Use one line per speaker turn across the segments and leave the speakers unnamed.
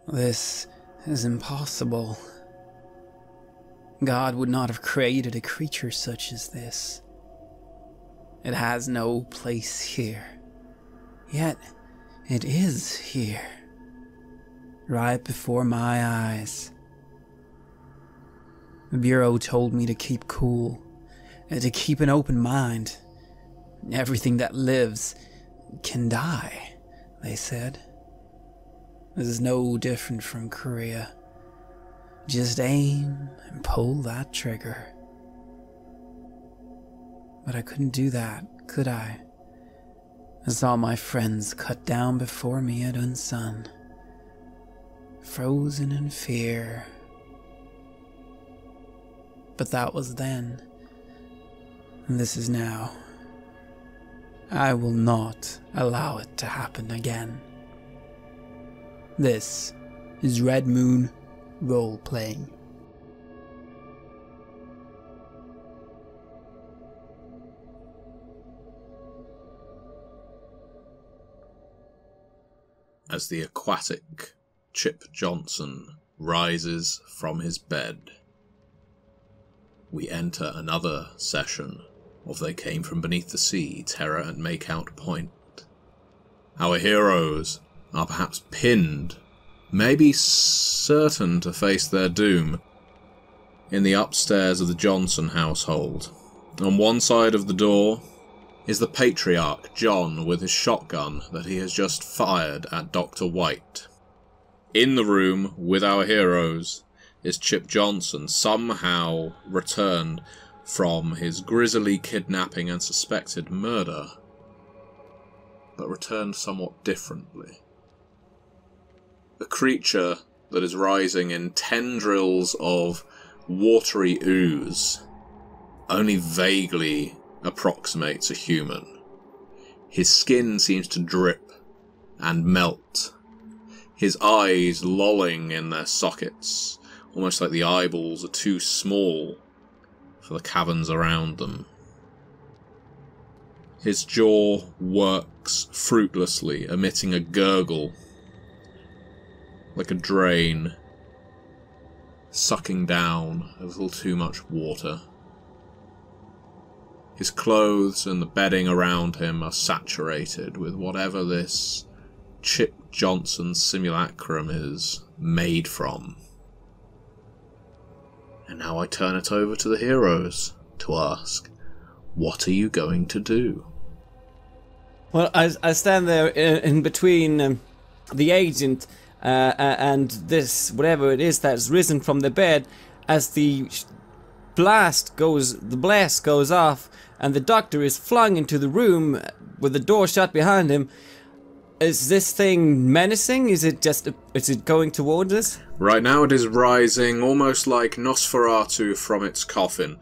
This is impossible. God would not have created a creature such as this. It has no place here. Yet, it is here. Right before my eyes. The Bureau told me to keep cool, and to keep an open mind. Everything that lives can die, they said. This is no different from Korea. Just aim and pull that trigger. But I couldn't do that, could I? I saw my friends cut down before me at Unsun, frozen in fear. But that was then, and this is now. I will not allow it to happen again. This is Red Moon Role-Playing.
As the aquatic Chip Johnson rises from his bed, we enter another session of They Came From Beneath the Sea, Terror at Makeout Point. Our heroes are perhaps pinned, maybe certain to face their doom, in the upstairs of the Johnson household. On one side of the door is the patriarch, John, with his shotgun that he has just fired at Dr. White. In the room with our heroes is Chip Johnson, somehow returned from his grisly kidnapping and suspected murder, but returned somewhat differently. The creature that is rising in tendrils of watery ooze only vaguely approximates a human. His skin seems to drip and melt, his eyes lolling in their sockets, almost like the eyeballs are too small for the caverns around them. His jaw works fruitlessly, emitting a gurgle, like a drain, sucking down a little too much water. His clothes and the bedding around him are saturated with whatever this Chip Johnson simulacrum is made from. And now I turn it over to the heroes to ask, what are you going to do?
Well, I stand there in between the agent and this, whatever it is that's risen from the bed, as the blast goes off, and the doctor is flung into the room with the door shut behind him. Is this thing menacing? Is it going towards us?
Right now it is rising, almost like Nosferatu from its coffin.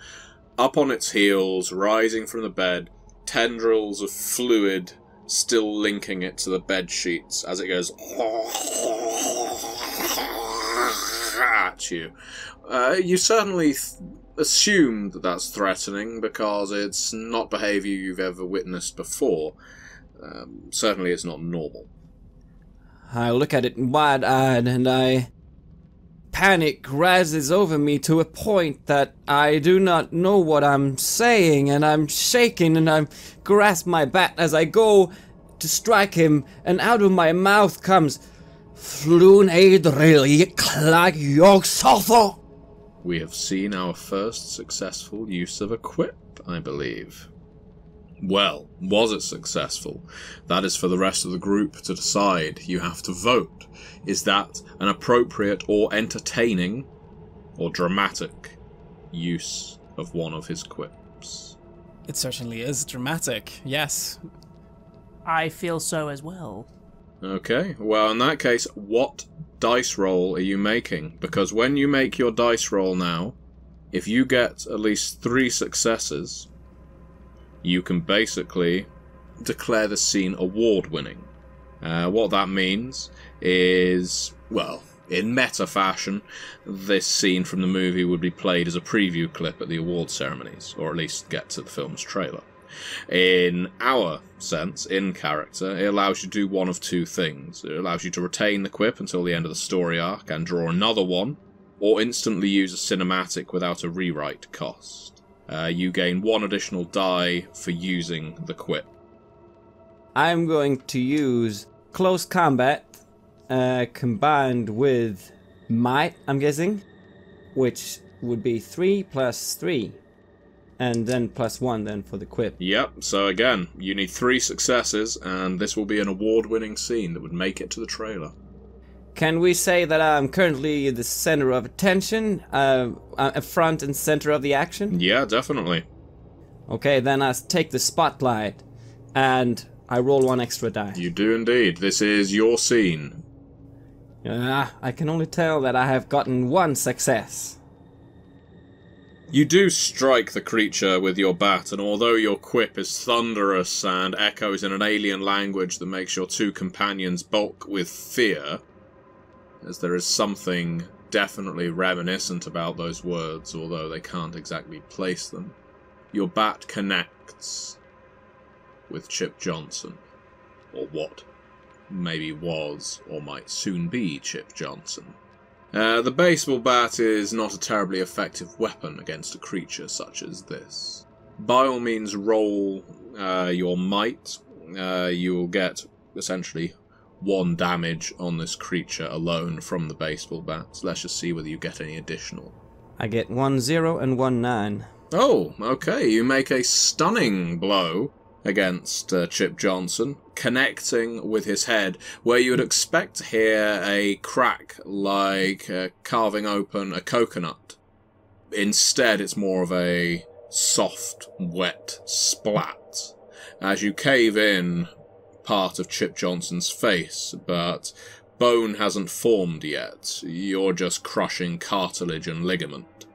Up on its heels, rising from the bed, tendrils of fluid still linking it to the bed sheets as it goes at you. You certainly assume that that's threatening because it's not behaviour you've ever witnessed before. Certainly it's not normal.
I look at it wide-eyed, and panic rises over me to a point that I do not know what I'm saying, and I'm shaking, and I grasp my bat as I go to strike him, and out of my mouth comes
We have seen our first successful use of a quip, I believe. Well, was it successful? That is for the rest of the group to decide. You have to vote. Is that an appropriate or entertaining or dramatic use of one of his quips?
It certainly is dramatic, yes.
I feel so as well.
Okay, well in that case, what dice roll are you making? Because when you make your dice roll now, if you get at least 3 successes, you can basically declare the scene award-winning. What that means is, well, in meta fashion, this scene from the movie would be played as a preview clip at the award ceremonies, or at least get to the film's trailer. In our sense, in character, it allows you to do one of two things. It allows you to retain the quip until the end of the story arc and draw another one, or instantly use a cinematic without a rewrite cost. You gain 1 additional die for using the quip.
I'm going to use close combat combined with might, I'm guessing, which would be 3 plus 3. And then plus 1 then for the quip.
Yep, so again, you need 3 successes, and this will be an award-winning scene that would make it to the trailer.
Can we say that I'm currently the center of attention, front and center of the action?
Yeah, definitely.
Okay, then I take the spotlight, and I roll 1 extra die.
You do indeed. This is your scene.
I can only tell that I have gotten 1 success.
You do strike the creature with your bat, and although your quip is thunderous and echoes in an alien language that makes your 2 companions balk with fear, as there is something definitely reminiscent about those words, although they can't exactly place them, your bat connects with Chip Johnson, or what maybe was or might soon be Chip Johnson. The baseball bat is not a terribly effective weapon against a creature such as this. By all means, roll your might. You will get, essentially, 1 damage on this creature alone from the baseball bat. Let's just see whether you get any additional.
I get 1 0 and 1 9.
Oh, okay. You make a stunning blow against Chip Johnson, connecting with his head, where you would expect to hear a crack like carving open a coconut. Instead, it's more of a soft, wet splat as you cave in part of Chip Johnson's face, but bone hasn't formed yet. You're just crushing cartilage and ligament.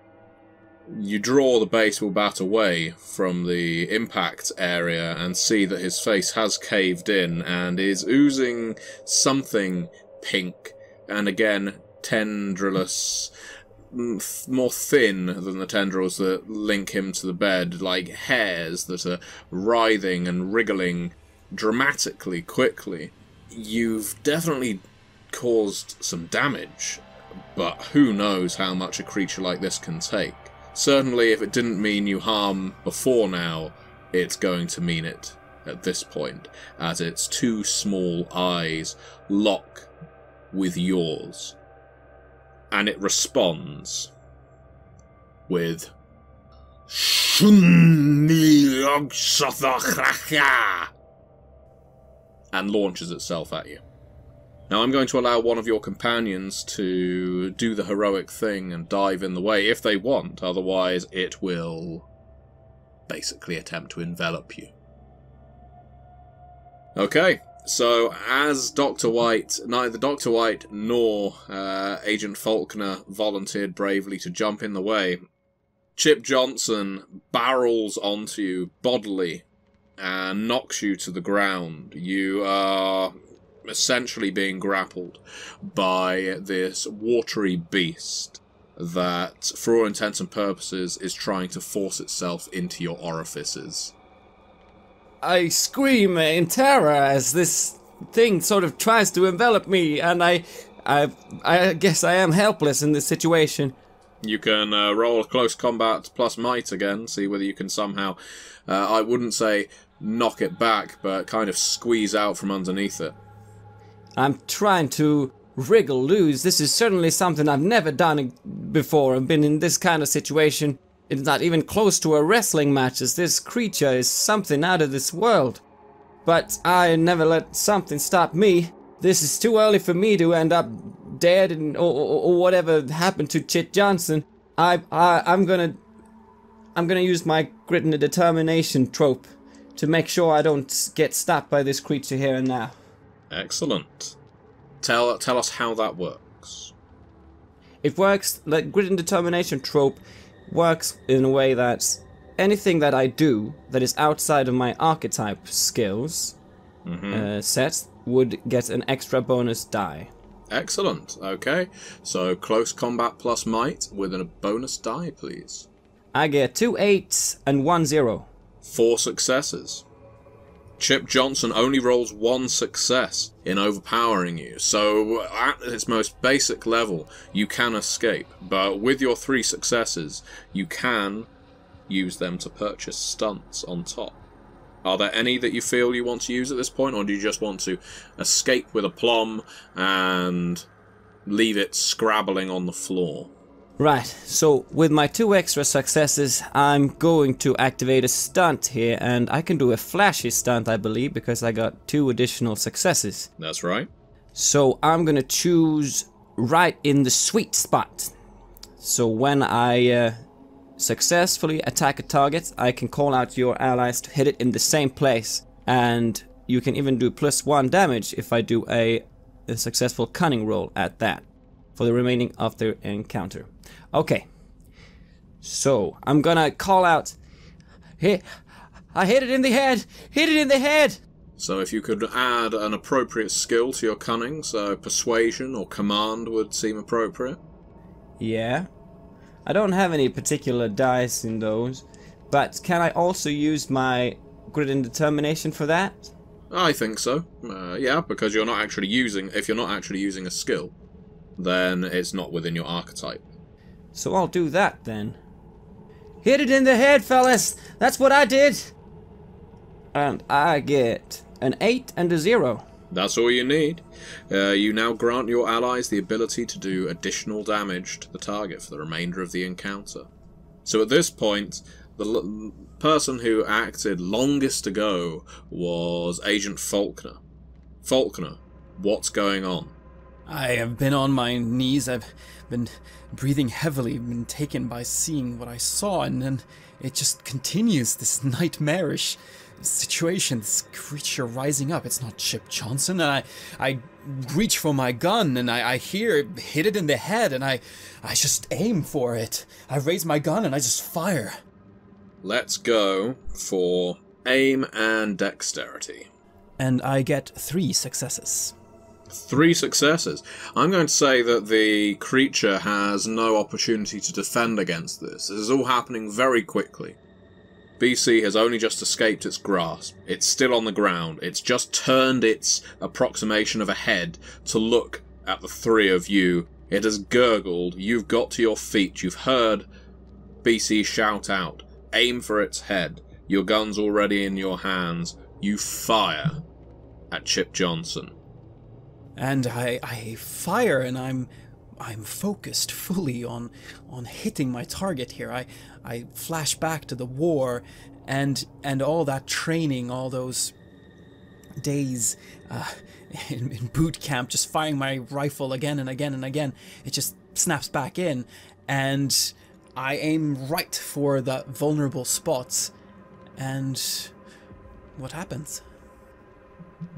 You draw the baseball bat away from the impact area and see that his face has caved in and is oozing something pink and again tendrillous, more thin than the tendrils that link him to the bed, like hairs that are writhing and wriggling dramatically quickly. You've definitely caused some damage, but who knows how much a creature like this can take. Certainly, if it didn't mean you harm before now, it's going to mean it at this point, as its 2 small eyes lock with yours. And it responds with and launches itself at you. Now I'm going to allow one of your companions to do the heroic thing and dive in the way if they want, otherwise it will basically attempt to envelop you. Okay, so as Dr. White, neither Dr. White nor Agent Faulkner volunteered bravely to jump in the way, Chip Johnson barrels onto you bodily and knocks you to the ground. You are essentially being grappled by this watery beast that, for all intents and purposes, is trying to force itself into your orifices.
I scream in terror as this thing sort of tries to envelop me, and I guess I am helpless in this situation.
You can roll a close combat plus might again, see whether you can somehow, I wouldn't say knock it back, but kind of squeeze out from underneath it.
I'm trying to wriggle loose. This is certainly something I've never done before. I've been in this kind of situation. It's not even close to a wrestling match, as this creature is something out of this world. But I never let something stop me. This is too early for me to end up dead or whatever happened to Chip Johnson. I'm gonna use my grit and determination trope to make sure I don't get stopped by this creature here and now.
Excellent. Tell us how that works.
It works, the grit and determination trope works in a way that anything that I do that is outside of my archetype skills set would get an extra bonus die.
Excellent. Okay. So close combat plus might with a bonus die, please.
I get 2 8s and 1 0.
4 successes. Chip Johnson only rolls 1 success in overpowering you, so at its most basic level, you can escape. But with your 3 successes, you can use them to purchase stunts on top. Are there any that you feel you want to use at this point, or do you just want to escape with aplomb and leave it scrabbling on the floor?
Right, so with my 2 extra successes, I'm going to activate a stunt here, and I can do a flashy stunt, I believe, because I got 2 additional successes.
That's right.
So I'm gonna choose right in the sweet spot. So when I successfully attack a target, I can call out your allies to hit it in the same place, and you can even do +1 damage if I do a successful cunning roll at that for the remaining of the encounter. Okay, so I'm gonna call out, "Hey, I hit it in the head! Hit it in the head!"
So if you could add an appropriate skill to your cunning, so persuasion or command would seem appropriate.
Yeah, I don't have any particular dice in those, but can I also use my grit and determination for that?
I think so. Yeah, because you're not actually using. If you're not actually using a skill, then it's not within your archetype.
So I'll do that then. Hit it in the head, fellas! That's what I did! And I get an 8 and a 0.
That's all you need. You now grant your allies the ability to do additional damage to the target for the remainder of the encounter. So at this point, the person who acted longest to go was Agent Faulkner. Faulkner, what's going on?
I have been on my knees, I've been breathing heavily, been taken by seeing what I saw, and then it just continues, this nightmarish situation, this creature rising up. It's not Chip Johnson, and I reach for my gun, and I hear hit it in the head, and I just aim for it. I raise my gun, and I just fire.
Let's go for aim and dexterity.
And I get 3 successes.
3 successes. I'm going to say that the creature has no opportunity to defend against this. This is all happening very quickly. BC has only just escaped its grasp. It's still on the ground. It's just turned its approximation of a head to look at the 3 of you. It has gurgled. You've got to your feet. You've heard BC shout out. Aim for its head. Your gun's already in your hands. You fire at Chip Johnson.
And I fire, and I'm focused fully on hitting my target here. I flash back to the war and all that training, all those days in boot camp, just firing my rifle again and again and again. It just snaps back in, and I aim right for the vulnerable spots. And what happens?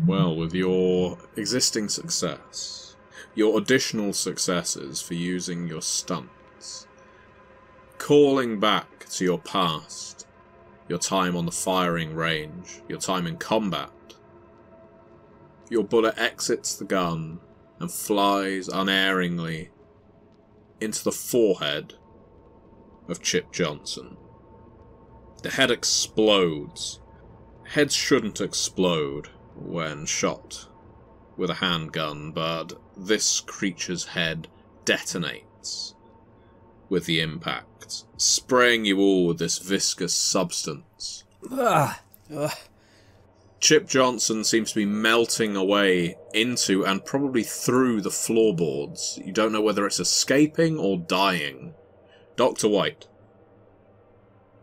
Well, with your existing success, your additional successes for using your stunts, calling back to your past, your time on the firing range, your time in combat, your bullet exits the gun and flies unerringly into the forehead of Chip Johnson. The head explodes. Heads shouldn't explode when shot with a handgun, but this creature's head detonates with the impact, spraying you all with this viscous substance. Chip Johnson seems to be melting away into and probably through the floorboards. You don't know whether it's escaping or dying. Dr. White,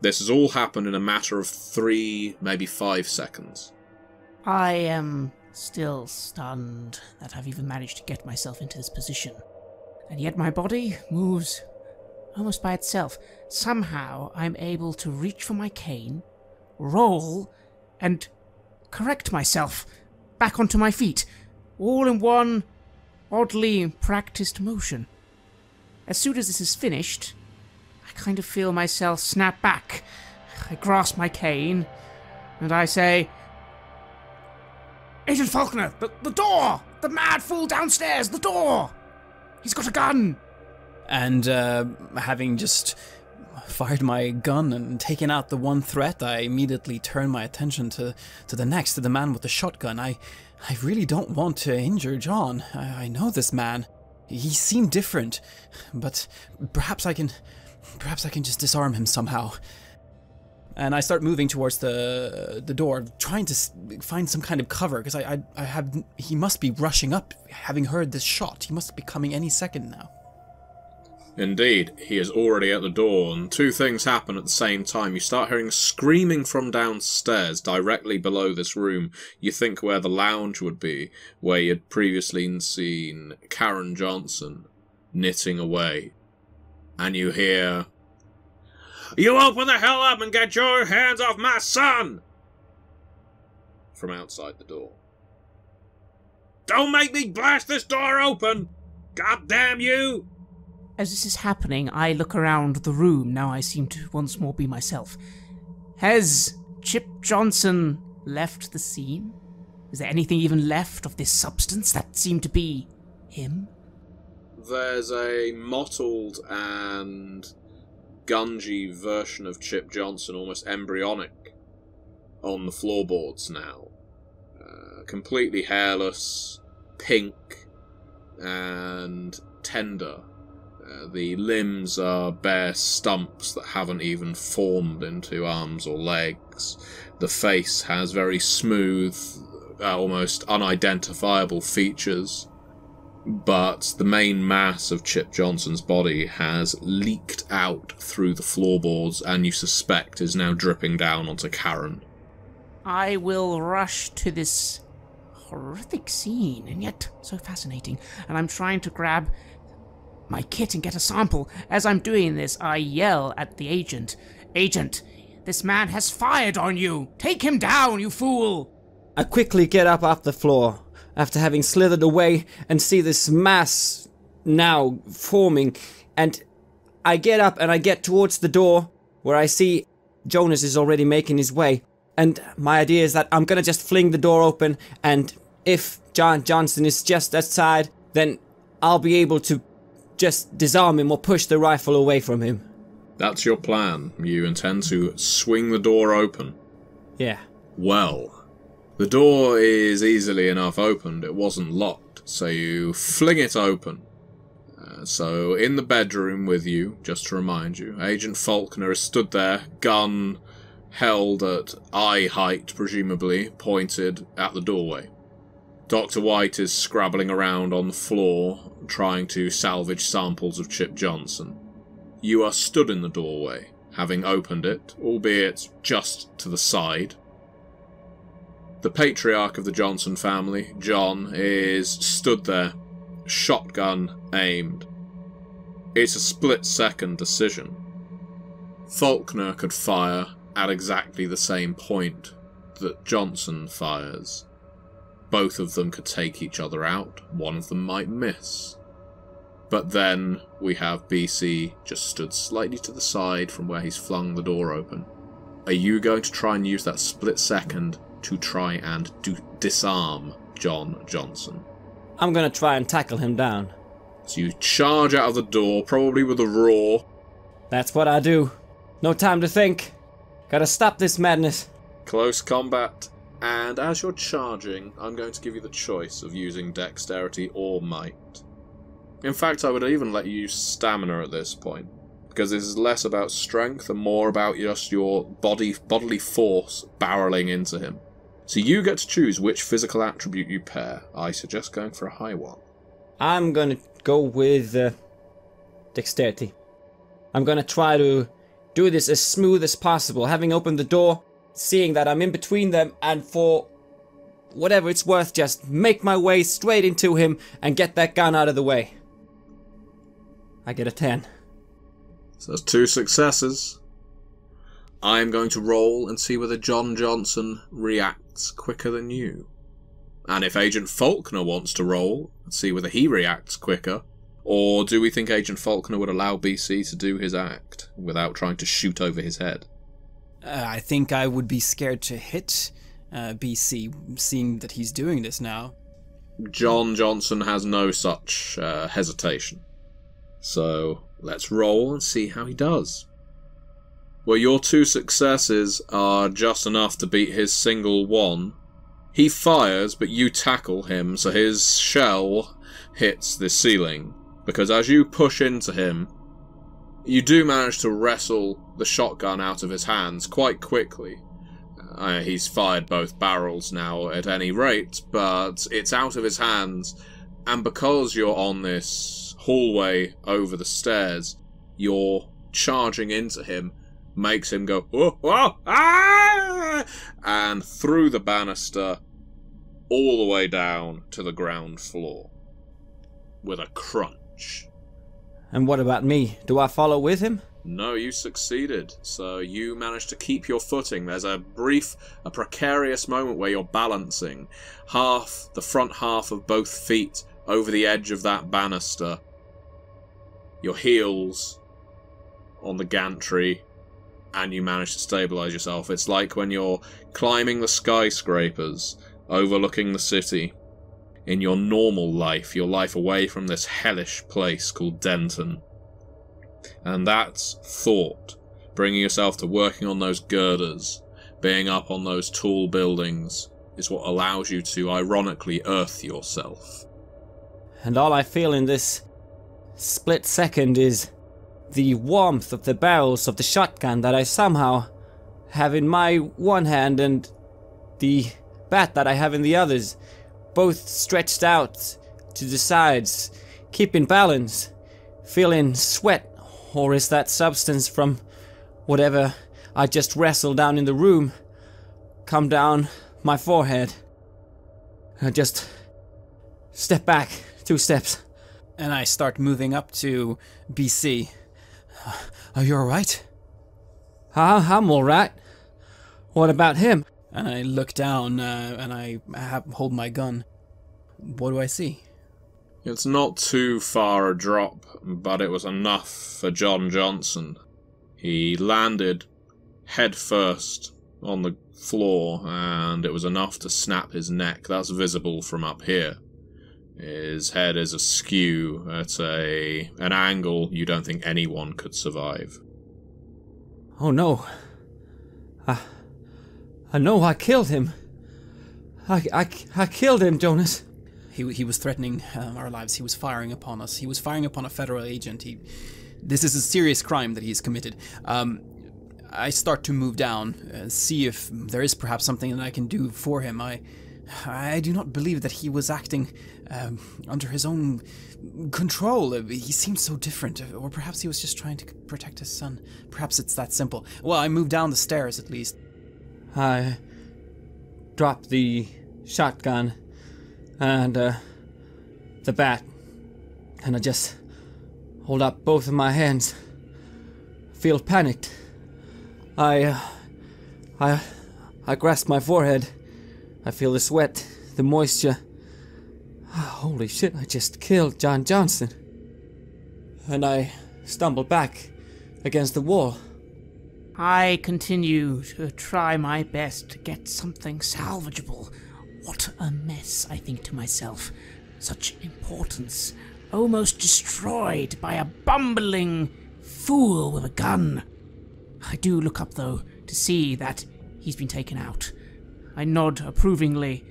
this has all happened in a matter of 3, maybe 5 seconds.
I am still stunned that I've even managed to get myself into this position. And yet my body moves almost by itself. Somehow I'm able to reach for my cane, roll, and correct myself back onto my feet, all in one oddly practiced motion. As soon as this is finished, I kind of feel myself snap back. I grasp my cane, and I say, "Agent Faulkner, the door! The mad fool downstairs, the door! He's got a gun!"
And having just fired my gun and taken out the one threat, I immediately turned my attention to the next, to the man with the shotgun. I really don't want to injure John. I know this man. He seemed different, but perhaps I can just disarm him somehow. And I start moving towards the door, trying to find some kind of cover, because he must be rushing up, having heard this shot. He must be coming any second now.
Indeed, he is already at the door, and two things happen at the same time. You start hearing screaming from downstairs, directly below this room. You think where the lounge would be, where you'd previously seen Karen Johnson knitting away. And you hear, "You open the hell up and get your hands off my son!" from outside the door. "Don't make me blast this door open! God damn you!"
As this is happening, I look around the room. Now I seem to once more be myself. Has Chip Johnson left the scene? Is there anything even left of this substance that seemed to be him?
There's a mottled and gungy version of Chip Johnson, almost embryonic, on the floorboards now. Completely hairless, pink, and tender. The limbs are bare stumps that haven't even formed into arms or legs. The face has very smooth, almost unidentifiable features. But the main mass of Chip Johnson's body has leaked out through the floorboards, and you suspect is now dripping down onto Karen.
I will rush to this horrific scene, and yet so fascinating, and I'm trying to grab my kit and get a sample. As I'm doing this, I yell at the agent. "Agent, this man has fired on you! Take him down, you fool!"
I quickly get up off the floor, after having slithered away, and see this mass now forming, and I get up and I get towards the door, where I see Jonas is already making his way, and my idea is that I'm gonna just fling the door open, and if John Johnson is just outside, then I'll be able to just disarm him or push the rifle away from him.
That's your plan. You intend to swing the door open.
Yeah.
Well, the door is easily enough opened. It wasn't locked, so you fling it open. So in the bedroom with you, just to remind you, Agent Faulkner is stood there, gun held at eye height, presumably, pointed at the doorway. Dr. White is scrabbling around on the floor, trying to salvage samples of Chip Johnson. You are stood in the doorway, having opened it, albeit just to the side. The patriarch of the Johnson family, John, is stood there, shotgun aimed. It's a split-second decision. Faulkner could fire at exactly the same point that Johnson fires. Both of them could take each other out, one of them might miss. But then we have BC just stood slightly to the side from where he's flung the door open. Are you going to try and use that split second to try and disarm John Johnson?
I'm gonna try and tackle him down.
So you charge out of the door, probably with a roar.
That's what I do. No time to think. Gotta stop this madness.
Close combat. And as you're charging, I'm going to give you the choice of using dexterity or might. In fact, I would even let you use stamina at this point, because this is less about strength and more about just your bodily force barreling into him. So you get to choose which physical attribute you pair. I suggest going for a high one.
I'm gonna go with dexterity. I'm gonna try to do this as smooth as possible, having opened the door, seeing that I'm in between them, and for whatever it's worth, just make my way straight into him and get that gun out of the way. I get a 10.
So that's 2 successes. I'm going to roll and see whether John Johnson reacts quicker than you. And if Agent Faulkner wants to roll and see whether he reacts quicker, or do we think Agent Faulkner would allow BC to do his act without trying to shoot over his head?
I think I would be scared to hit BC, seeing that he's doing this now.
John Johnson has no such hesitation. So let's roll and see how he does. Well, your 2 successes are just enough to beat his single one. He fires, but you tackle him, so his shell hits the ceiling. Because as you push into him, you do manage to wrestle the shotgun out of his hands quite quickly. He's fired both barrels now at any rate, but it's out of his hands, and because you're on this hallway over the stairs, your charging into him makes him go, "Oh, oh, ah!" and through the banister all the way down to the ground floor with a crunch.
And what about me? Do I follow with him?
No, you succeeded. So you managed to keep your footing. There's a precarious moment where you're balancing the front half of both feet over the edge of that banister. Your heels on the gantry, and you manage to stabilize yourself. It's like when you're climbing the skyscrapers overlooking the city in your normal life, your life away from this hellish place called Denton. And that's thought, bringing yourself to working on those girders, being up on those tall buildings, is what allows you to ironically earth yourself.
And all I feel in this split second is the warmth of the barrels of the shotgun that I somehow have in my one hand and the bat that I have in the others, both stretched out to the sides, keeping balance, feeling sweat, or is that substance from whatever I just wrestled down in the room come down my forehead. I just step back 2 steps.
And I start moving up to BC. Are you alright?
I'm alright. What about him?
And I look down and I hold my gun. What do I see?
It's not too far a drop, but it was enough for John Johnson. He landed head first on the floor, and it was enough to snap his neck. That's visible from up here. His head is askew at an angle you don't think anyone could survive.
Oh no. I know I killed him. I killed him, Jonas.
He was threatening our lives. He was firing upon us. He was firing upon a federal agent. This is a serious crime that he's committed. I start to move down, see if there is perhaps something that I can do for him. I do not believe that he was acting under his own control. He seemed so different, or perhaps he was just trying to protect his son. Perhaps it's that simple. Well, I moved down the stairs at least.
I dropped the shotgun and the bat, and I just hold up both of my hands. Feel panicked. I grasp my forehead. I feel the sweat, the moisture. Holy shit, I just killed John Johnson. And I stumble back against the wall.
I continue to try my best to get something salvageable. What a mess, I think to myself. Such importance, almost destroyed by a bumbling fool with a gun. I do look up, though, to see that he's been taken out. I nod approvingly.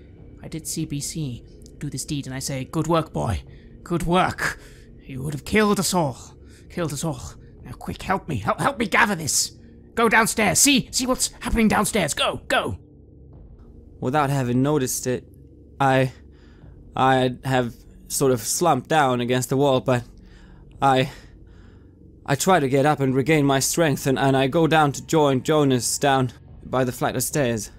I did see BC do this deed, and I say, "Good work, boy. Good work. You would have killed us all. Killed us all. Now, quick, help me. Help me gather this. Go downstairs. See what's happening downstairs. Go."
Without having noticed it, I have sort of slumped down against the wall, but I try to get up and regain my strength, and I go down to join Jonas down by the flight of stairs.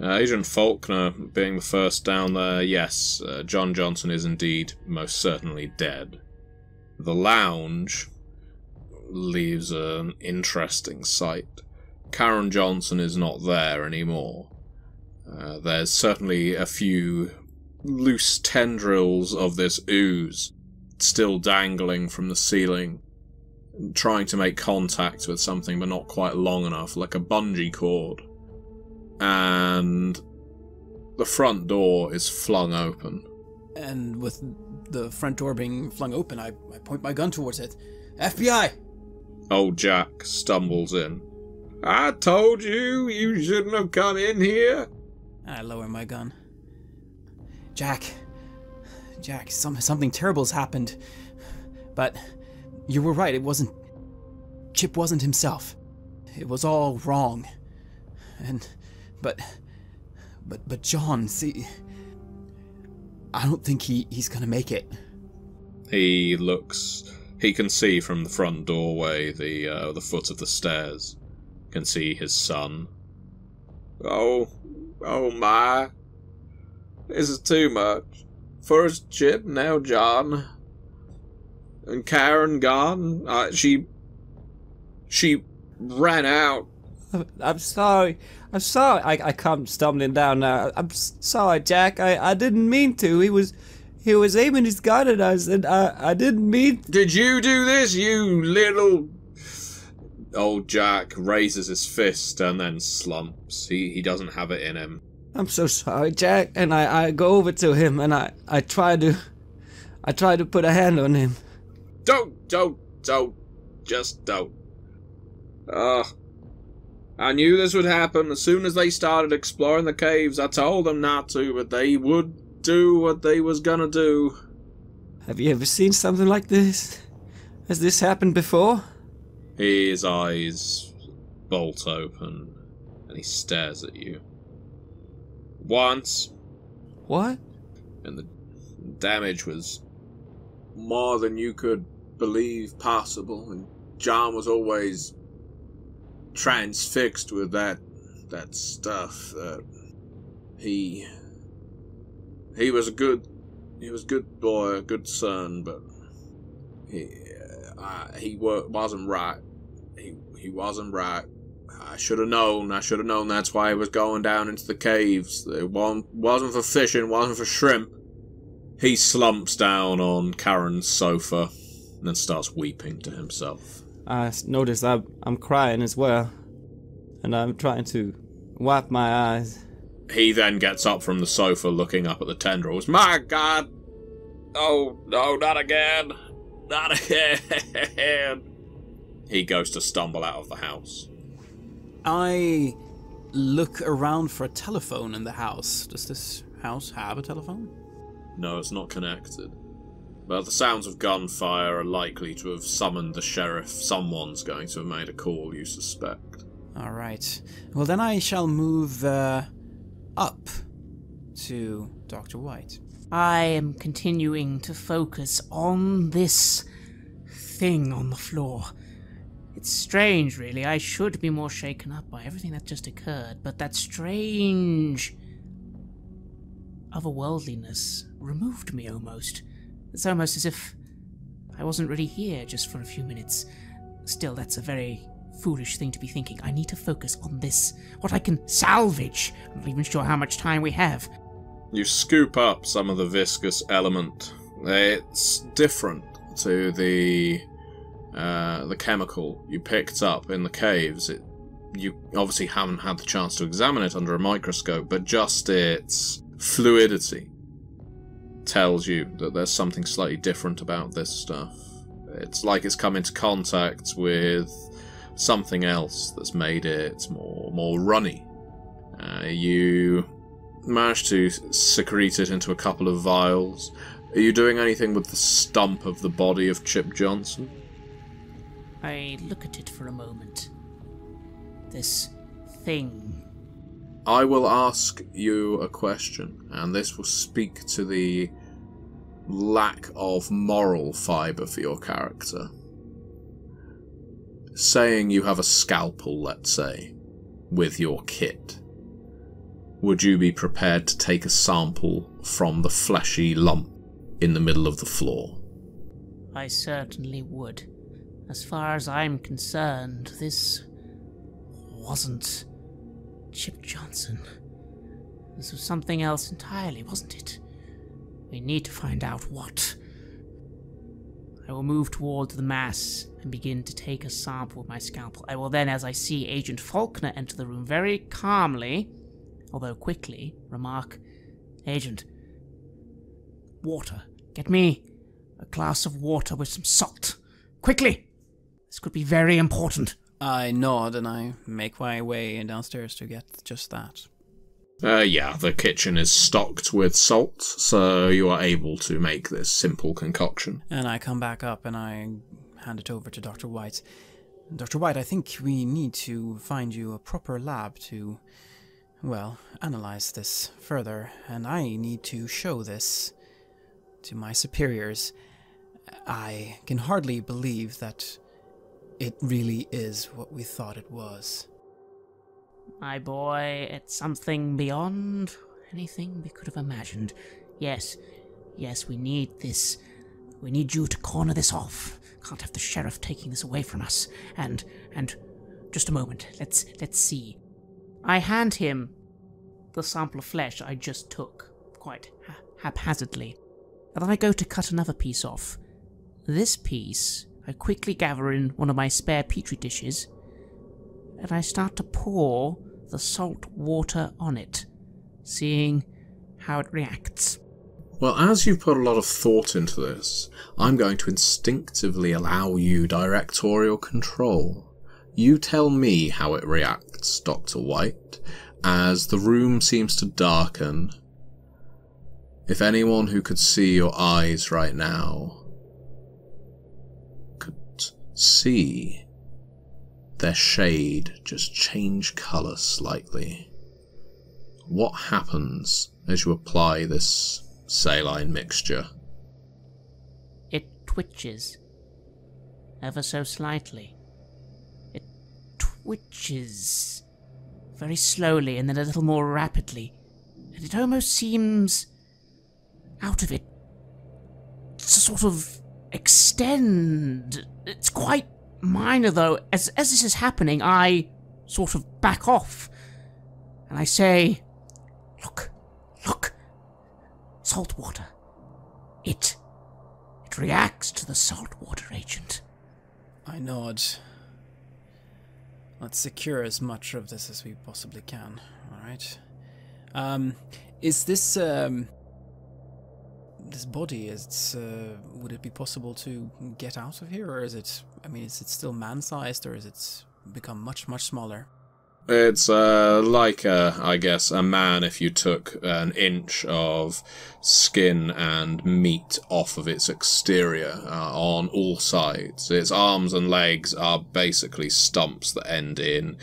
Agent Faulkner being the first down there, yes, John Johnson is indeed most certainly dead. The lounge leaves an interesting sight. Karen Johnson is not there anymore. There's certainly a few loose tendrils of this ooze still dangling from the ceiling, trying to make contact with something but not quite long enough, like a bungee cord. And the front door is flung open.
And with the front door being flung open, I point my gun towards it. FBI!
Old Jack stumbles in. I told you you shouldn't have come in here.
I lower my gun. Jack, something terrible's happened. But you were right, Chip wasn't himself. It was all wrong. But John, see, I don't think he's gonna make it.
He can see from the front doorway, the foot of the stairs. Can see his son. Oh my. This is too much. First Chip, now John. And Karen gone. She ran out.
I'm sorry. I come stumbling down now. I'm sorry, Jack. I didn't mean to. He was aiming his gun at us, and I didn't mean.
Did you do this, you little? Old Jack raises his fist and then slumps. He doesn't have it in him.
I'm so sorry, Jack. And I go over to him and I try to put a hand on him.
Don't. Just don't. I knew this would happen. As soon as they started exploring the caves, I told them not to, but they would do what they was gonna do.
Have you ever seen something like this? Has this happened before?
His eyes bolt open, and he stares at you. Once.
What?
And the damage was more than you could believe possible, and John was always transfixed with that stuff. He was a good boy, a good son, but he wasn't right. He wasn't right. I should have known. That's why he was going down into the caves. It wasn't for fishing, wasn't for shrimp. He slumps down on Karen's sofa and then starts weeping to himself.
I notice I'm crying as well, and I'm trying to wipe my eyes.
He then gets up from the sofa, looking up at the tendrils. My God! Oh, no, not again! Not again! He goes to stumble out of the house.
I look around for a telephone in the house. Does this house have a telephone?
No, it's not connected. But the sounds of gunfire are likely to have summoned the sheriff. Someone's going to have made a call, you suspect.
Alright. Well, then I shall move up to Dr. White.
I am continuing to focus on this thing on the floor. It's strange, really. I should be more shaken up by everything that just occurred, but that strange otherworldliness removed me almost. It's almost as if I wasn't really here just for a few minutes. Still, that's a very foolish thing to be thinking. I need to focus on this, what I can salvage. I'm not even sure how much time we have.
You scoop up some of the viscous element. It's different to the chemical you picked up in the caves. You obviously haven't had the chance to examine it under a microscope, but just its fluidity tells you that there's something slightly different about this stuff. It's like it's come into contact with something else that's made it more runny. You managed to secrete it into a couple of vials. Are you doing anything with the stump of the body of Chip Johnson?
I look at it for a moment. This thing.
I will ask you a question, and this will speak to the lack of moral fibre for your character. Saying you have a scalpel, let's say, with your kit, would you be prepared to take a sample from the fleshy lump in the middle of the floor?
I certainly would. As far as I'm concerned, this wasn't Chip Johnson. This was something else entirely, wasn't it? We need to find out what. I will move towards the mass and begin to take a sample with my scalpel. I will then, as I see Agent Faulkner enter the room very calmly, although quickly, remark, "Agent, water. Get me a glass of water with some salt. Quickly! This could be very important.
I nod and I make my way downstairs to get just that.
Yeah, the kitchen is stocked with salt, so you are able to make this simple concoction.
And I come back up and I hand it over to Dr. White. Dr. White, I think we need to find you a proper lab to, well, analyze this further, and I need to show this to my superiors. I can hardly believe that it really is what we thought it was.
My boy, it's something beyond anything we could have imagined. Yes, we need this. We need you to corner this off. Can't have the sheriff taking this away from us. And just a moment. Let's see. I hand him the sample of flesh I just took, quite haphazardly. And then I go to cut another piece off. This piece I quickly gather in one of my spare petri dishes, and I start to pour the salt water on it, seeing how it reacts.
Well, as you've put a lot of thought into this, I'm going to instinctively allow you directorial control. You tell me how it reacts, Dr. White, as the room seems to darken. If anyone who could see your eyes right now could see their shade just change colour slightly. What happens as you apply this saline mixture?
It twitches. Ever so slightly. It twitches very slowly and then a little more rapidly. And it almost seems out of it to sort of extend. It's quite minor though. As this is happening, I sort of back off. And I say, Look. Salt water. It reacts to the salt water agent.
I nod. Let's secure as much of this as we possibly can, alright? Is this, this body, would it be possible to get out of here, or is it still man-sized, or is it become much, much smaller?
It's like, I guess, a man if you took an inch of skin and meat off of its exterior on all sides. Its arms and legs are basically stumps that end in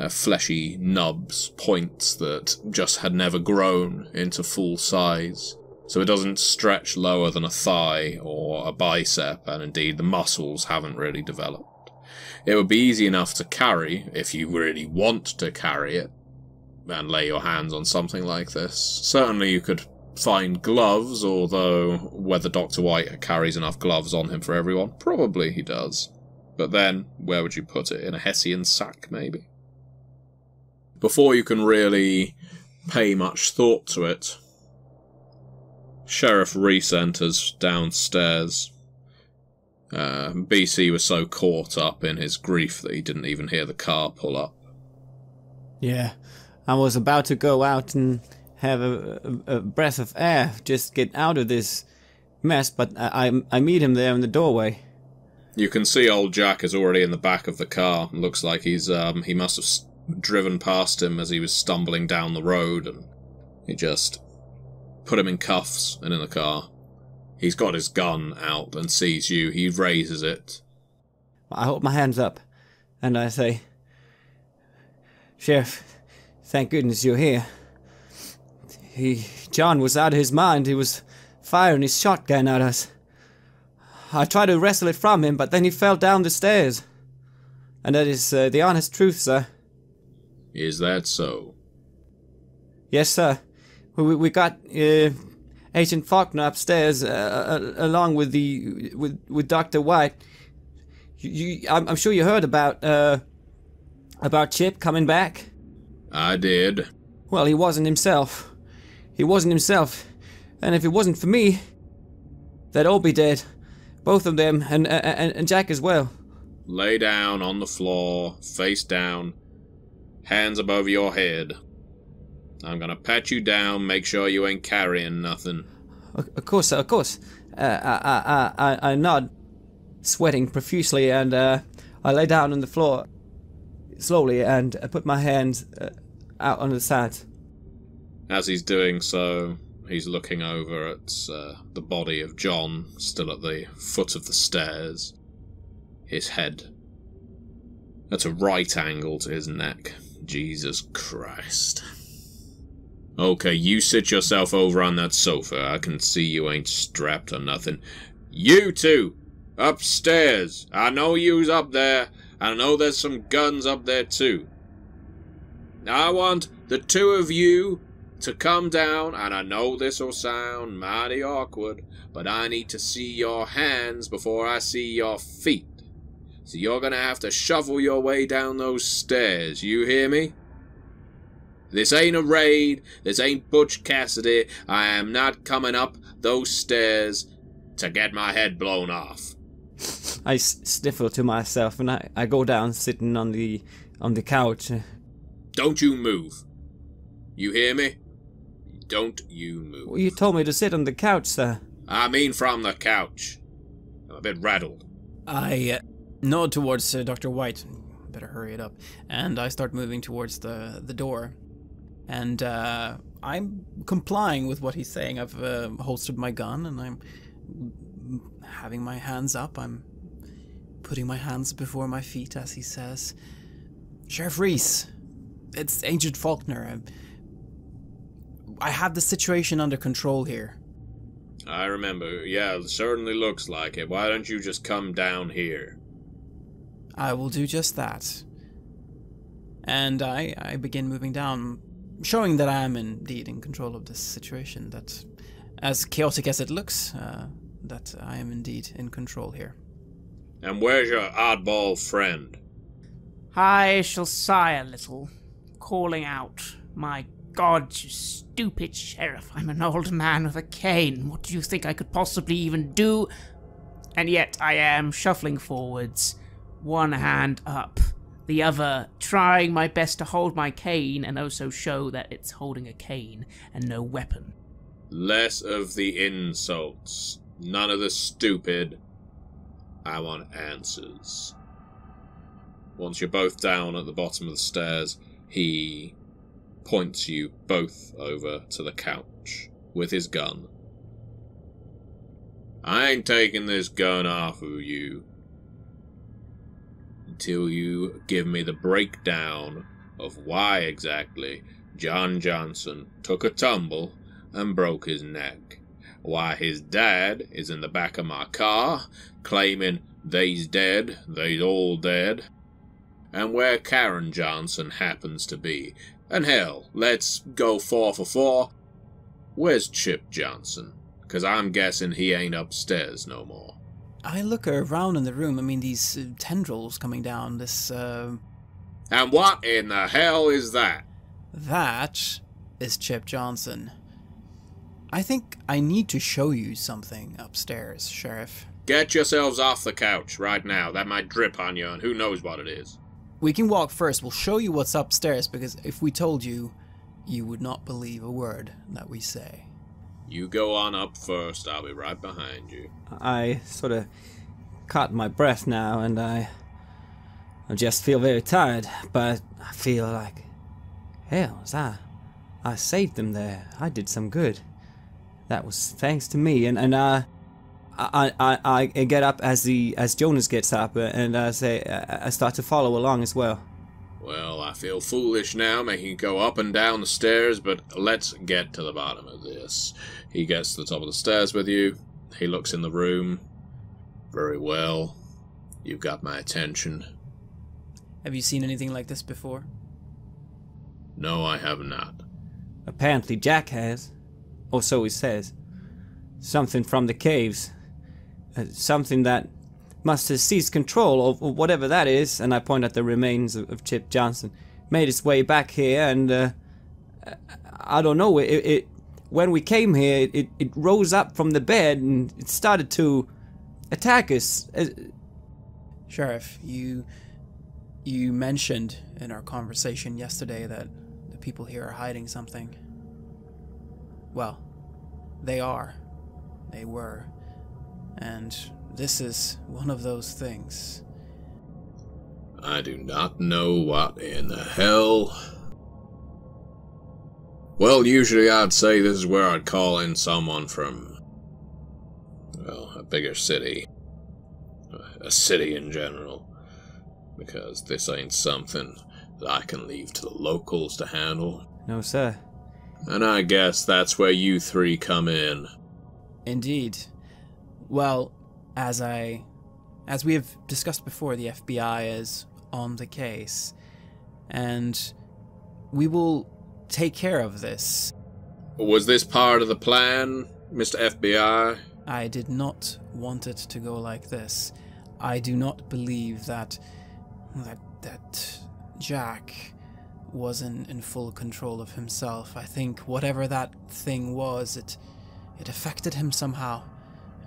fleshy nubs, points that just had never grown into full size. So it doesn't stretch lower than a thigh or a bicep, and indeed the muscles haven't really developed. It would be easy enough to carry, if you really want to carry it, and lay your hands on something like this. Certainly you could find gloves, although whether Dr. White carries enough gloves on him for everyone, probably he does. But then, where would you put it? In a Hessian sack, maybe? Before you can really pay much thought to it, Sheriff Reese enters downstairs. BC was so caught up in his grief that he didn't even hear the car pull up.
Yeah, I was about to go out and have a breath of air, just get out of this mess, but I meet him there in the doorway.
You can see old Jack is already in the back of the car. Looks like he must have driven past him as he was stumbling down the road, and he just put him in cuffs and in the car. He's got his gun out and sees you. He raises it.
I hold my hands up, and I say, Sheriff, thank goodness you're here. John was out of his mind. He was firing his shotgun at us. I tried to wrestle it from him, but then he fell down the stairs. And that is the honest truth, sir.
Is that so?
Yes, sir. We got Agent Faulkner upstairs, along with with Dr. White. I'm sure you heard about Chip coming back.
I did.
Well, he wasn't himself. And if it wasn't for me, they'd all be dead. Both of them, and Jack as well.
Lay down on the floor, face down, hands above your head. I'm gonna pat you down, make sure you ain't carrying nothing.
Of course, sir, of course. I nod, sweating profusely, and I lay down on the floor. slowly and put my hands out on the side.
As he's doing so, he's looking over at the body of John, still at the foot of the stairs. His head at a right angle to his neck. Jesus Christ. Okay, you sit yourself over on that sofa. I can see you ain't strapped or nothing. You two! Upstairs! I know you's up there. I know there's some guns up there too. I want the two of you to come down, and I know this'll sound mighty awkward, but I need to see your hands before I see your feet. So you're gonna have to shuffle your way down those stairs, you hear me? This ain't a raid, this ain't Butch Cassidy. I am not coming up those stairs to get my head blown off.
I sniffle to myself and I go down, sitting on the couch.
Don't you move. You hear me? Don't you move.
Well, you told me to sit on the couch, sir.
I mean from the couch. I'm a bit rattled.
I nod towards Dr. White. Better hurry it up. And I start moving towards the door. And I'm complying with what he's saying. I've holstered my gun and I'm having my hands up. I'm putting my hands before my feet, as he says. Sheriff Reese, it's Agent Faulkner. I have the situation under control here.
I remember. Yeah, it certainly looks like it. Why don't you just come down here?
I will do just that. And I begin moving down, showing that I am indeed in control of this situation, that as chaotic as it looks, that I am indeed in control here.
And where's your oddball friend?
I shall sigh a little, calling out, "My God, you stupid sheriff, I'm an old man with a cane. What do you think I could possibly even do?" And yet I am shuffling forwards, one hand up, the other trying my best to hold my cane and also show that it's holding a cane and no weapon.
Less of the insults. None of the stupid. I want answers. Once you're both down at the bottom of the stairs, he points you both over to the couch with his gun. I ain't taking this gun off of you until you give me the breakdown of why exactly John Johnson took a tumble and broke his neck. Why his dad is in the back of my car, claiming they's dead, they's all dead. And where Karen Johnson happens to be. And hell, let's go 4 for 4. Where's Chip Johnson? 'Cause I'm guessing he ain't upstairs no more.
I look around in the room. I mean, these tendrils coming down, this,
And what in the hell is that?
That is Chip Johnson. I think I need to show you something upstairs, Sheriff.
Get yourselves off the couch right now. That might drip on you, and who knows what it is.
We can walk first. We'll show you what's upstairs, because if we told you, you would not believe a word that we say.
You go on up first. I'll be right behind you.
I sort of caught my breath now, and I just feel very tired, but I feel like, hell, I saved them there. I did some good. That was thanks to me, and I get up as Jonas gets up, and I start to follow along as well.
Well, I feel foolish now making you go up and down the stairs, but let's get to the bottom of this. He gets to the top of the stairs with you. He looks in the room. Very well. You've got my attention.
Have you seen anything like this before?
No, I have not.
Apparently Jack has, or so he says. Something from the caves. Something that must have seized control of whatever that is, and I point at the remains of Chip Johnson. Made its way back here, and I don't know, when we came here, it rose up from the bed, and it started to attack us.
Sheriff, you mentioned in our conversation yesterday that the people here are hiding something. Well, they are. They were. And this is one of those things.
I do not know what in the hell. Well, usually I'd say this is where I'd call in someone from, well, a bigger city. A city in general. Because this ain't something that I can leave to the locals to handle.
No, sir.
And I guess that's where you three come in.
Indeed. Well, as we have discussed before, the FBI is on the case, and we will take care of this.
Was this part of the plan, Mr. FBI?
I did not want it to go like this. I do not believe that Jack was in full control of himself. I think whatever that thing was, it affected him somehow.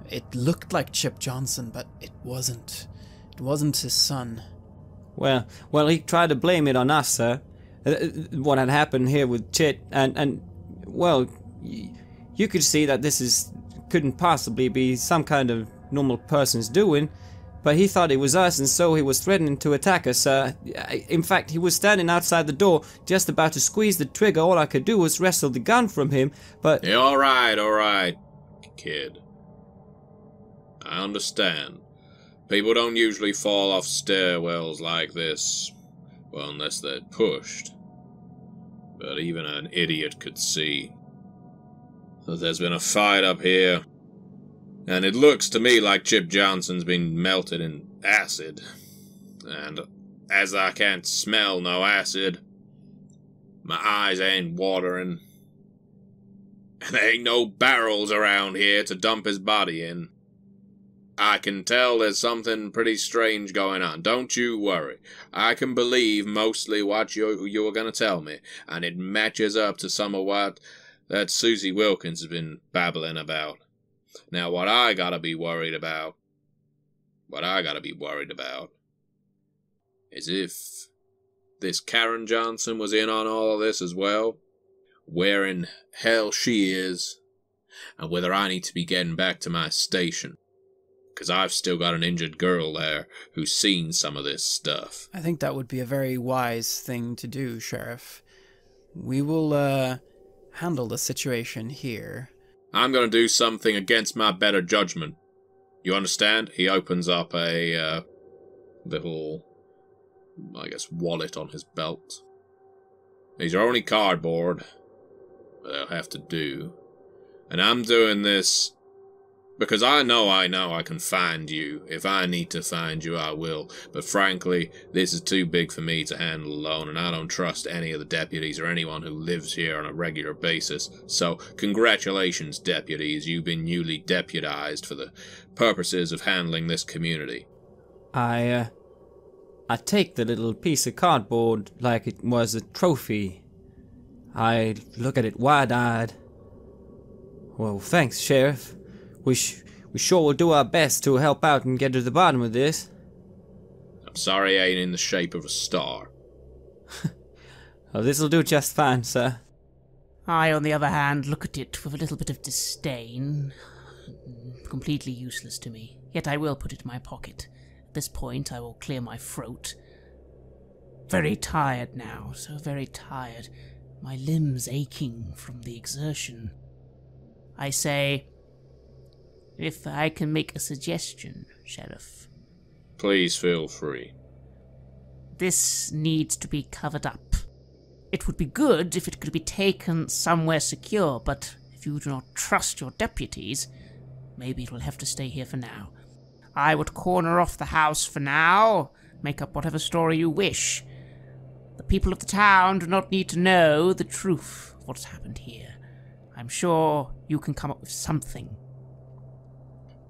It looked like Chip Johnson, but it wasn't. It wasn't his son.
Well, he tried to blame it on us, sir. What had happened here with Chit, and well, you could see that this couldn't possibly be some kind of normal person's doing, but he thought it was us, and so he was threatening to attack us. In fact, he was standing outside the door, just about to squeeze the trigger. All I could do was wrestle the gun from him, but...
Yeah, all right, kid. I understand. People don't usually fall off stairwells like this. Well, unless they're pushed. But even an idiot could see that there's been a fight up here. And it looks to me like Chip Johnson's been melted in acid. And as I can't smell no acid, my eyes ain't watering. And there ain't no barrels around here to dump his body in. I can tell there's something pretty strange going on. Don't you worry. I can believe mostly what you're going to tell me, and it matches up to some of what that Susie Wilkins has been babbling about. Now, what I gotta be worried about is if this Karen Johnson was in on all of this as well, where in hell she is, and whether I need to be getting back to my station. Because I've still got an injured girl there who's seen some of this stuff.
I think that would be a very wise thing to do, Sheriff. We will, handle the situation here.
I'm going to do something against my better judgment. You understand? He opens up a, little, I guess, wallet on his belt. These are only cardboard, but they'll have to do. And I'm doing this because I know I can find you. If I need to find you, I will. But frankly, this is too big for me to handle alone, and I don't trust any of the deputies or anyone who lives here on a regular basis. So, congratulations, deputies. You've been newly deputized for the purposes of handling this community.
I take the little piece of cardboard like it was a trophy. I look at it wide-eyed. Well, thanks, Sheriff. We sure will do our best to help out and get to the bottom of this.
I'm sorry I ain't in the shape of a star.
Oh, this'll do just fine, sir.
I, on the other hand, look at it with a little bit of disdain. Completely useless to me. Yet I will put it in my pocket. At this point, I will clear my throat. Very tired now, so very tired. My limbs aching from the exertion. I say, if I can make a suggestion, Sheriff.
Please feel free.
This needs to be covered up. It would be good if it could be taken somewhere secure, but if you do not trust your deputies, maybe it will have to stay here for now. I would corner off the house for now, make up whatever story you wish. The people of the town do not need to know the truth of what's happened here. I'm sure you can come up with something.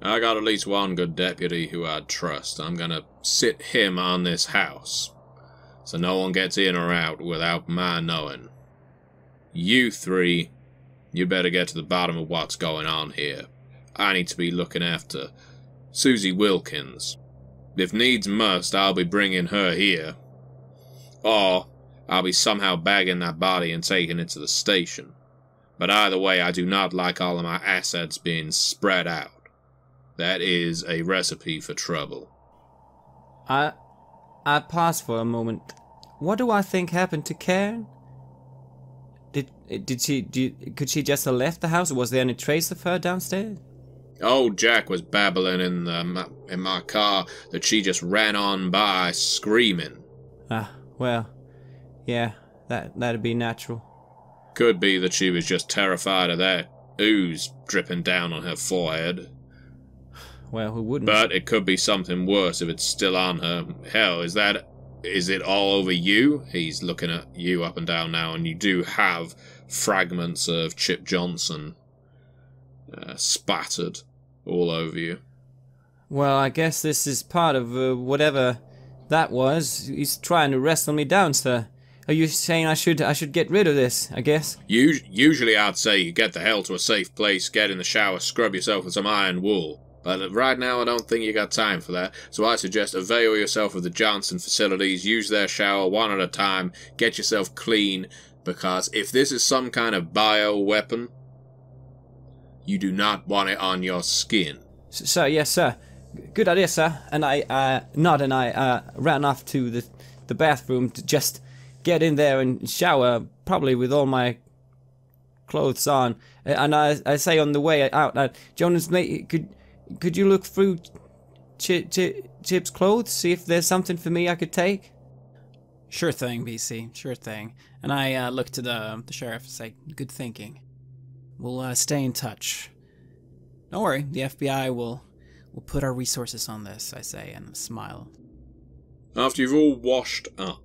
I got at least one good deputy who I'd trust. I'm gonna sit him on this house, so no one gets in or out without my knowing. You three, you better get to the bottom of what's going on here. I need to be looking after Susie Wilkins. If needs must, I'll be bringing her here. Or I'll be somehow bagging that body and taking it to the station. But either way, I do not like all of my assets being spread out. That is a recipe for trouble.
I I paused for a moment. What do I think happened to Karen? Could she just have left the house, or was there any trace of her downstairs?
Old Jack was babbling in my car that she just ran on by screaming.
Ah, well, yeah, that'd be natural.
Could be that she was just terrified of that ooze dripping down on her forehead.
Well, who wouldn't?
But it could be something worse if it's still on her. Hell, is it all over you? He's looking at you up and down now, and you do have fragments of Chip Johnson spattered all over you.
Well, I guess this is part of whatever that was. He's trying to wrestle me down, sir. Are you saying I should get rid of this, I guess?
Usually I'd say you get the hell to a safe place, get in the shower, scrub yourself with some iron wool. But right now I don't think you got time for that, so I suggest avail yourself of the Johnson facilities, use their shower one at a time, get yourself clean, because if this is some kind of bioweapon, you do not want it on your skin.
Sir, yes, sir. Good idea, sir. And I nod and I ran off to the bathroom to just get in there and shower, probably with all my clothes on. And I say on the way out, Jonas, could you look through Chip's clothes, see if there's something for me I could take?
Sure thing, BC. Sure thing. And I look to the sheriff and say, good thinking. We'll stay in touch. Don't worry, the FBI will put our resources on this, I say, and smile.
After you've all washed up,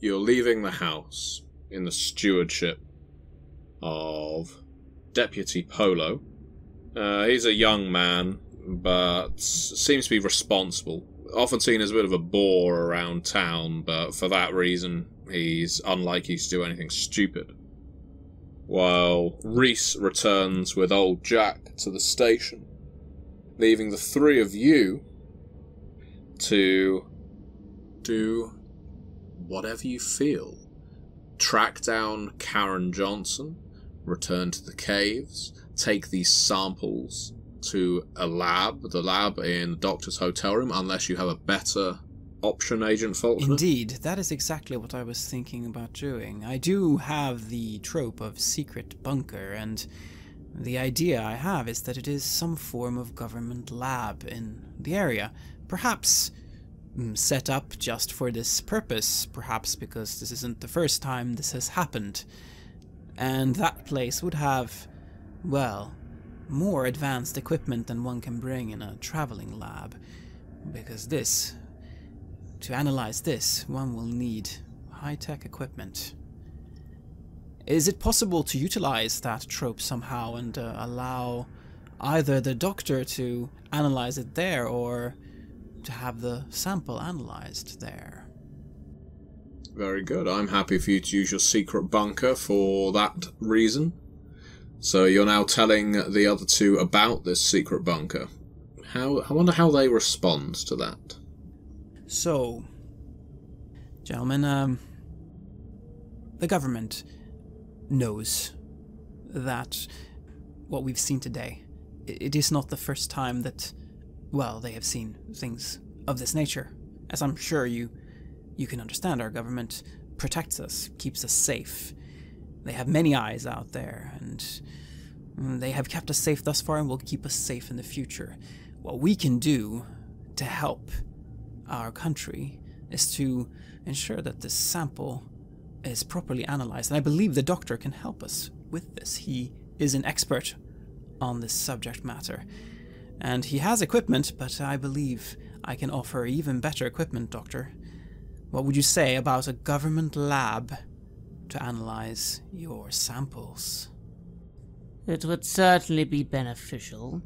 you're leaving the house in the stewardship of Deputy Polo. He's a young man, but seems to be responsible. Often seen as a bit of a bore around town, but for that reason, he's unlikely to do anything stupid. While Reese returns with old Jack to the station, leaving the three of you to do whatever you feel. Track down Karen Johnson, return to the caves, take these samples to a lab, the lab in the doctor's hotel room, unless you have a better option, Agent Faulkner.
Indeed, that is exactly what I was thinking about doing. I do have the trope of secret bunker, and the idea I have is that it is some form of government lab in the area. Perhaps set up just for this purpose, perhaps because this isn't the first time this has happened. And that place would have, well, more advanced equipment than one can bring in a traveling lab. Because to analyze this, one will need high-tech equipment. Is it possible to utilize that trope somehow and allow either the doctor to analyze it there or to have the sample analyzed there?
Very good. I'm happy for you to use your secret bunker for that reason. So you're now telling the other two about this secret bunker. I wonder how they respond to that.
So, gentlemen, the government knows that what we've seen today, it is not the first time that, well, they have seen things of this nature. As I'm sure you can understand, our government protects us, keeps us safe. They have many eyes out there, and they have kept us safe thus far and will keep us safe in the future. What we can do to help our country is to ensure that this sample is properly analyzed, and I believe the doctor can help us with this. He is an expert on this subject matter, and he has equipment, but I believe I can offer even better equipment, Doctor. What would you say about a government lab to analyze your samples?
It would certainly be beneficial.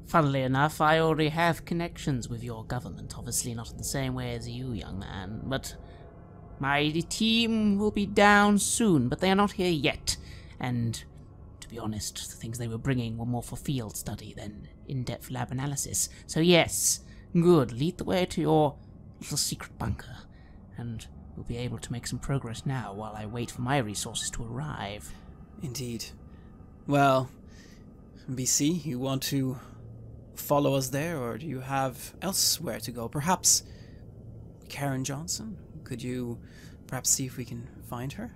Funnily enough, I already have connections with your government, obviously not in the same way as you, young man, but my team will be down soon, but they are not here yet, and to be honest, the things they were bringing were more for field study than in-depth lab analysis. So yes, good, lead the way to your little secret bunker, and we'll be able to make some progress now while I wait for my resources to arrive.
Indeed. Well, BC, you want to follow us there, or do you have elsewhere to go? Perhaps Karen Johnson? Could you perhaps see if we can find her?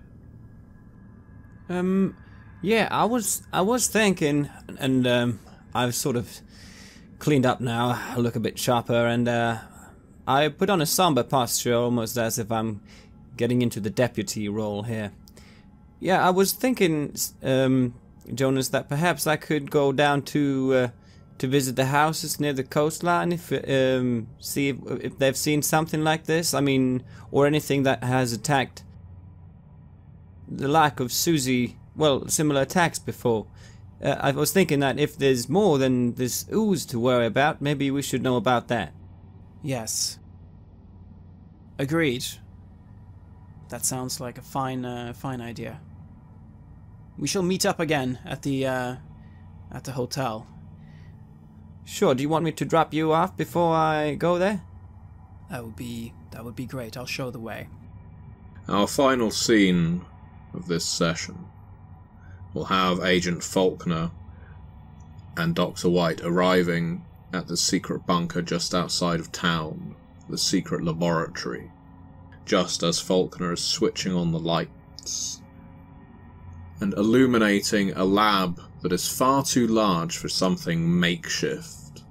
Yeah, I was thinking, and I've sort of cleaned up now. I look a bit sharper, and I put on a somber posture, almost as if I'm getting into the deputy role here. Yeah, I was thinking, Jonas, that perhaps I could go down to visit the houses near the coastline, if see if they've seen something like this. I mean, or anything that has attacked the like of Susie. Well, similar attacks before. I was thinking that if there's more than this ooze to worry about, maybe we should know about that.
Yes. Agreed. That sounds like a fine idea. We shall meet up again at the hotel.
Sure. Do you want me to drop you off before I go there?
That would be great. I'll show the way.
Our final scene of this session will have Agent Faulkner and Dr. White arriving at the secret bunker just outside of town, the secret laboratory, just as Faulkner is switching on the lights and illuminating a lab that is far too large for something makeshift.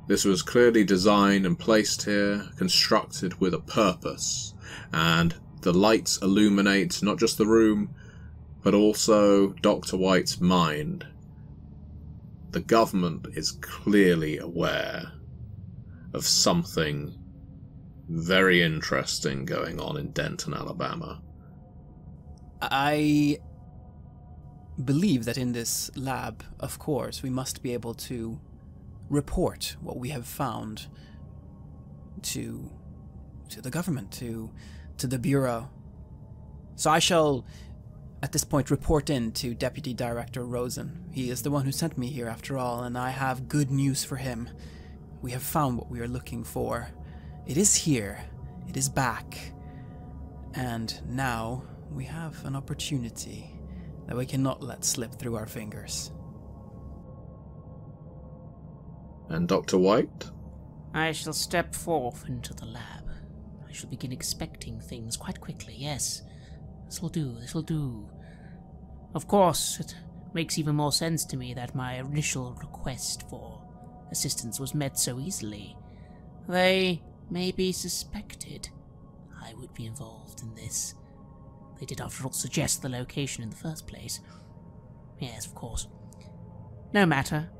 This was clearly designed and placed here, constructed with a purpose, and the lights illuminate not just the room, but also Dr. White's mind. The government is clearly aware of something very interesting going on in Denton, Alabama.
I believe that in this lab, of course, we must be able to report what we have found to the government, to the Bureau. So I shall, at this point, report in to Deputy Director Rosen. He is the one who sent me here, after all, and I have good news for him. We have found what we are looking for. It is here. It is back. And now we have an opportunity that we cannot let slip through our fingers.
And Dr. White?
I shall step forth into the lab. I shall begin expecting things quite quickly, yes. This'll do. Of course, it makes even more sense to me that my initial request for assistance was met so easily. They maybe suspected I would be involved in this. They did, after all, suggest the location in the first place. Yes, of course. No matter.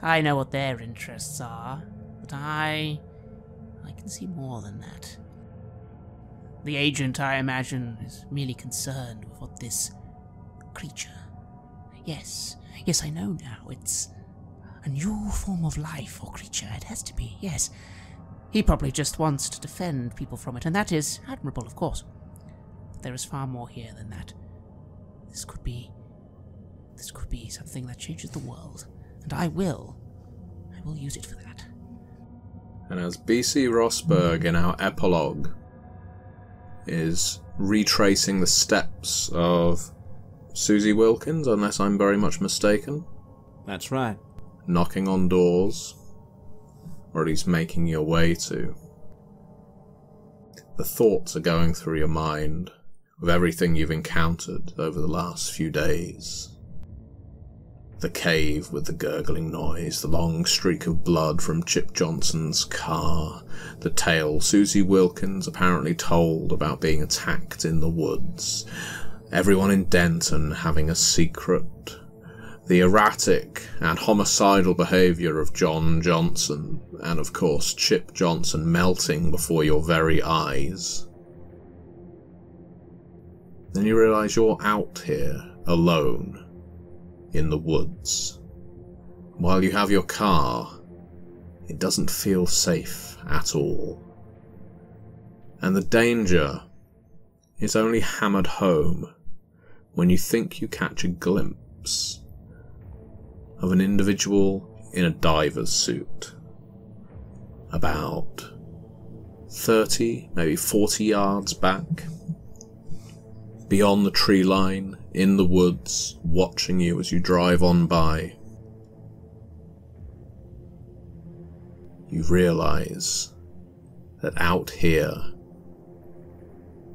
I know what their interests are, but I can see more than that. The agent, I imagine, is merely concerned with what this creature... Yes, I know now. It's a new form of life or creature. It has to be, yes. He probably just wants to defend people from it, and that is admirable, of course. But there is far more here than that. This could be something that changes the world, and I will use it for that.
And as B.C. Rosberg in our epilogue is retracing the steps of Susie Wilkins, unless I'm very much mistaken.
That's right.
Knocking on doors, or at least making your way to. The thoughts are going through your mind of everything you've encountered over the last few days. The cave with the gurgling noise, the long streak of blood from Chip Johnson's car, the tale Susie Wilkins apparently told about being attacked in the woods, everyone in Denton having a secret, the erratic and homicidal behaviour of John Johnson, and of course Chip Johnson melting before your very eyes. Then you realise you're out here, alone, in the woods. While you have your car, it doesn't feel safe at all. And the danger is only hammered home when you think you catch a glimpse of an individual in a diver's suit, about 30, maybe 40 yards back, beyond the tree line, in the woods, watching you as you drive on by. you realise that out here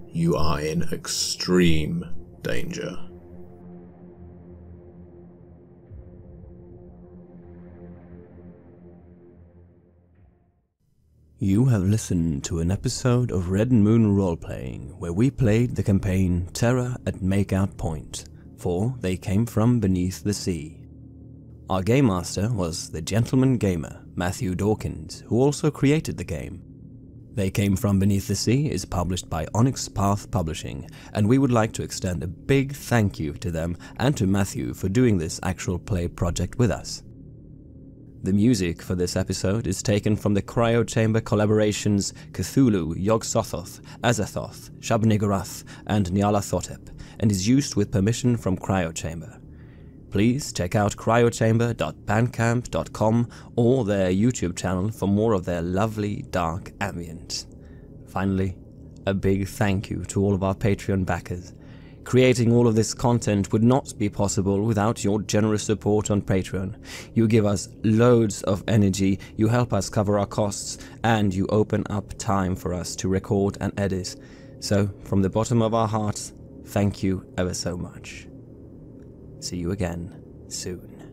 you are in extreme danger.
You have listened to an episode of Red Moon Roleplaying, where we played the campaign Terror at Makeout Point, for They Came From Beneath the Sea. Our game master was the gentleman gamer, Matthew Dawkins, who also created the game. They Came From Beneath the Sea is published by Onyx Path Publishing, and we would like to extend a big thank you to them and to Matthew for doing this actual play project with us. The music for this episode is taken from the Cryo Chamber collaborations Cthulhu, Yog-Sothoth, Azathoth, Shub-Niggurath, and Nyarlathotep, and is used with permission from Cryo Chamber. Please check out cryochamber.bandcamp.com or their YouTube channel for more of their lovely dark ambience. Finally, a big thank you to all of our Patreon backers. Creating all of this content would not be possible without your generous support on Patreon. You give us loads of energy, you help us cover our costs, and you open up time for us to record and edit. So, from the bottom of our hearts, thank you ever so much. See you again soon.